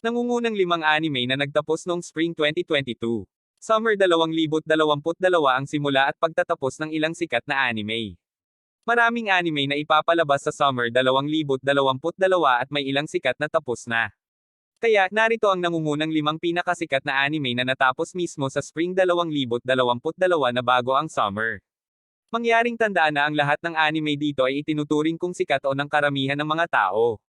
Nangungunang 5 anime na nagtapos noong Spring 2022. Summer 2022 ang simula at pagtatapos ng ilang sikat na anime. Maraming anime na ipapalabas sa Summer 2022 at may ilang sikat na tapos na. Kaya, narito ang nangungunang 5 pinakasikat na anime na natapos mismo sa Spring 2022 na bago ang Summer. Mangyaring tandaan na ang lahat ng anime dito ay itinuturing kung sikat o ng karamihan ng mga tao.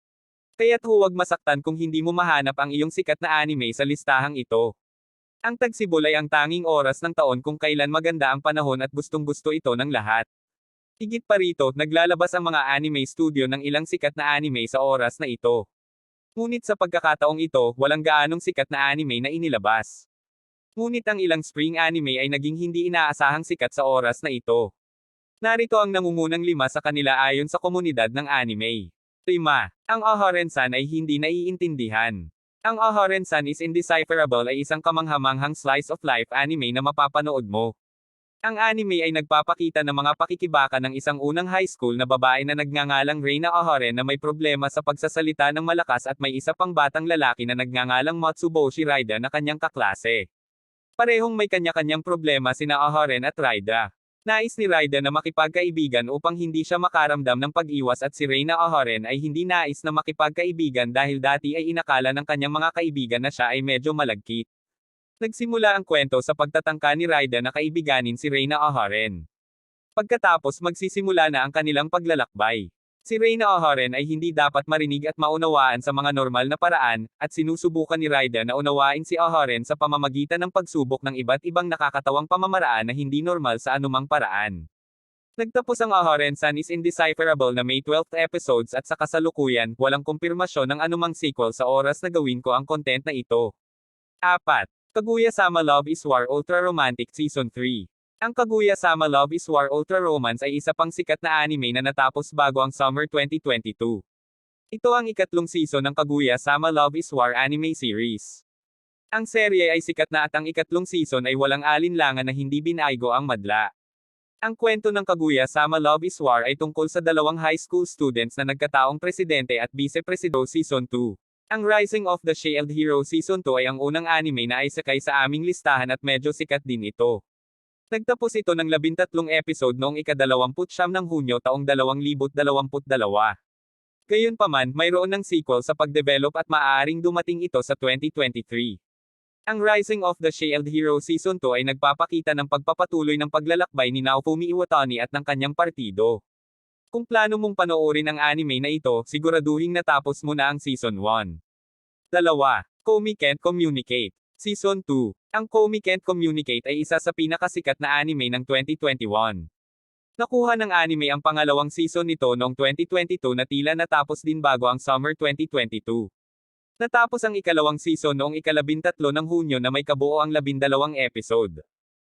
Kaya't huwag masaktan kung hindi mo mahanap ang iyong sikat na anime sa listahang ito. Ang tagsibol ay ang tanging oras ng taon kung kailan maganda ang panahon at gustong-gusto ito ng lahat. Higit pa rito, naglalabas ang mga anime studio ng ilang sikat na anime sa oras na ito. Ngunit sa pagkakataong ito, walang gaanong sikat na anime na inilabas. Ngunit ang ilang spring anime ay naging hindi inaasahang sikat sa oras na ito. Narito ang nangungunang 5 sa kanila ayon sa komunidad ng anime. 5. Ang Ohoren-san ay hindi naiintindihan. Ang Ohoren-san is Indecipherable ay isang kamanghamanghang slice of life anime na mapapanood mo. Ang anime ay nagpapakita ng mga pakikibaka ng isang unang high school na babae na nagngangalang Reina Ohoren na may problema sa pagsasalita ng malakas at may isa pang batang lalaki na nagngangalang Matsuboshi Raida na kanyang kaklase. Parehong may kanya-kanyang problema sina Ohoren at Raida. Nais ni Raida na makipagkaibigan upang hindi siya makaramdam ng pag-iwas at si Reina Ohoren ay hindi nais na makipagkaibigan dahil dati ay inakala ng kanyang mga kaibigan na siya ay medyo malagkit. Nagsimula ang kwento sa pagtatangka ni Raida na kaibiganin si Reina Ohoren. Pagkatapos magsisimula na ang kanilang paglalakbay. Si Reina Ohoren ay hindi dapat marinig at maunawaan sa mga normal na paraan, at sinusubukan ni Raida na unawain si Ohoren sa pamamagitan ng pagsubok ng iba't ibang nakakatawang pamamaraan na hindi normal sa anumang paraan. Nagtapos ang Ohoren-san is Indecipherable na May 12th episodes at sa kasalukuyan, walang kumpirmasyon ng anumang sequel sa oras na gawin ko ang content na ito. 4. Kaguya-sama Love is War Ultra Romantic Season 3. Ang Kaguya-sama Love is War Ultra Romance ay isa pang sikat na anime na natapos bago ang Summer 2022. Ito ang ikatlong season ng Kaguya-sama Love is War anime series. Ang serye ay sikat na at ang ikatlong season ay walang alinlangan na hindi binaygo ang madla. Ang kwento ng Kaguya-sama Love is War ay tungkol sa dalawang high school students na nagkataong presidente at vice-presido Season 2. Ang Rising of the Shield Hero Season 2 ay ang unang anime na ay sakay sa aming listahan at medyo sikat din ito. Nagtapos ito ng 13 episode noong ika-29 ng Hunyo taong 2022. Gayunpaman, mayroon ng sequel sa pagdevelop at maaaring dumating ito sa 2023. Ang Rising of the Shield Hero Season 2 ay nagpapakita ng pagpapatuloy ng paglalakbay ni Naofumi Iwatani at ng kanyang partido. Kung plano mong panoorin ang anime na ito, siguraduhing natapos mo na ang Season 1. 2. Komi Can't Communicate. Season 2. Ang Komi Can't Communicate ay isa sa pinakasikat na anime ng 2021. Nakuha ng anime ang pangalawang season nito noong 2022 na tila natapos din bago ang Summer 2022. Natapos ang ikalawang season noong ika-13 ng Hunyo na may kabuo ang 12 episode.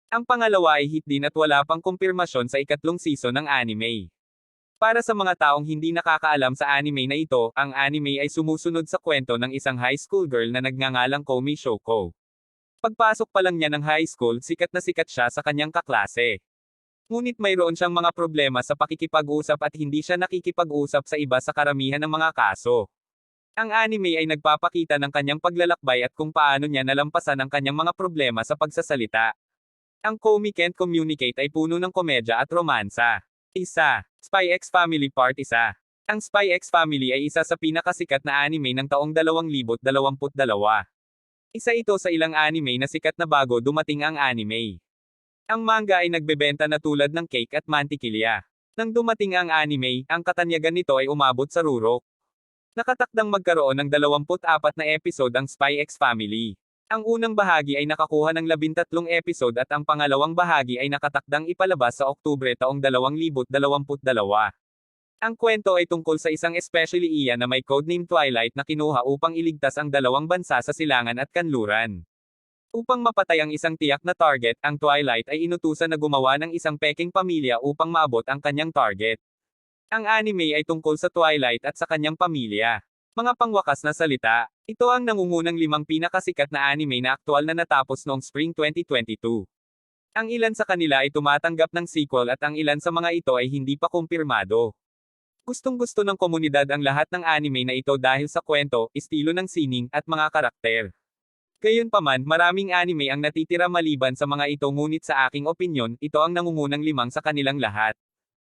Ang pangalawa ay hit din at wala pang kumpirmasyon sa ikatlong season ng anime. Para sa mga taong hindi nakakaalam sa anime na ito, ang anime ay sumusunod sa kwento ng isang high school girl na nagngangalang Komi Shoko. Pagpasok pa lang niya ng high school, sikat na sikat siya sa kanyang kaklase. Ngunit mayroon siyang mga problema sa pakikipag-usap at hindi siya nakikipag-usap sa iba sa karamihan ng mga kaso. Ang anime ay nagpapakita ng kanyang paglalakbay at kung paano niya nalampasan ang kanyang mga problema sa pagsasalita. Ang Komi Can't Communicate ay puno ng komedya at romansa. 1. Spy X Family Part 1. Ang Spy X Family ay isa sa pinakasikat na anime ng taong 2022. Isa ito sa ilang anime na sikat na bago dumating ang anime. Ang manga ay nagbebenta na tulad ng cake at mantikilya. Nang dumating ang anime, ang katanyagan nito ay umabot sa rurok. Nakatakdang magkaroon ng 24 na episode ang Spy X Family. Ang unang bahagi ay nakakuha ng 13 episode at ang pangalawang bahagi ay nakatakdang ipalabas sa Oktubre taong 2022. Ang kwento ay tungkol sa isang especially iya na may codename Twilight na kinuha upang iligtas ang dalawang bansa sa silangan at kanluran. Upang mapatay ang isang tiyak na target, ang Twilight ay inutusan na gumawa ng isang peking pamilya upang maabot ang kanyang target. Ang anime ay tungkol sa Twilight at sa kanyang pamilya. Mga pangwakas na salita, ito ang nangungunang 5 pinakasikat na anime na aktual na natapos noong Spring 2022. Ang ilan sa kanila ay tumatanggap ng sequel at ang ilan sa mga ito ay hindi pa kumpirmado. Gustong-gusto ng komunidad ang lahat ng anime na ito dahil sa kwento, estilo ng sining, at mga karakter. Gayunpaman, maraming anime ang natitira maliban sa mga ito ngunit sa aking opinyon, ito ang nangungunang limang sa kanilang lahat.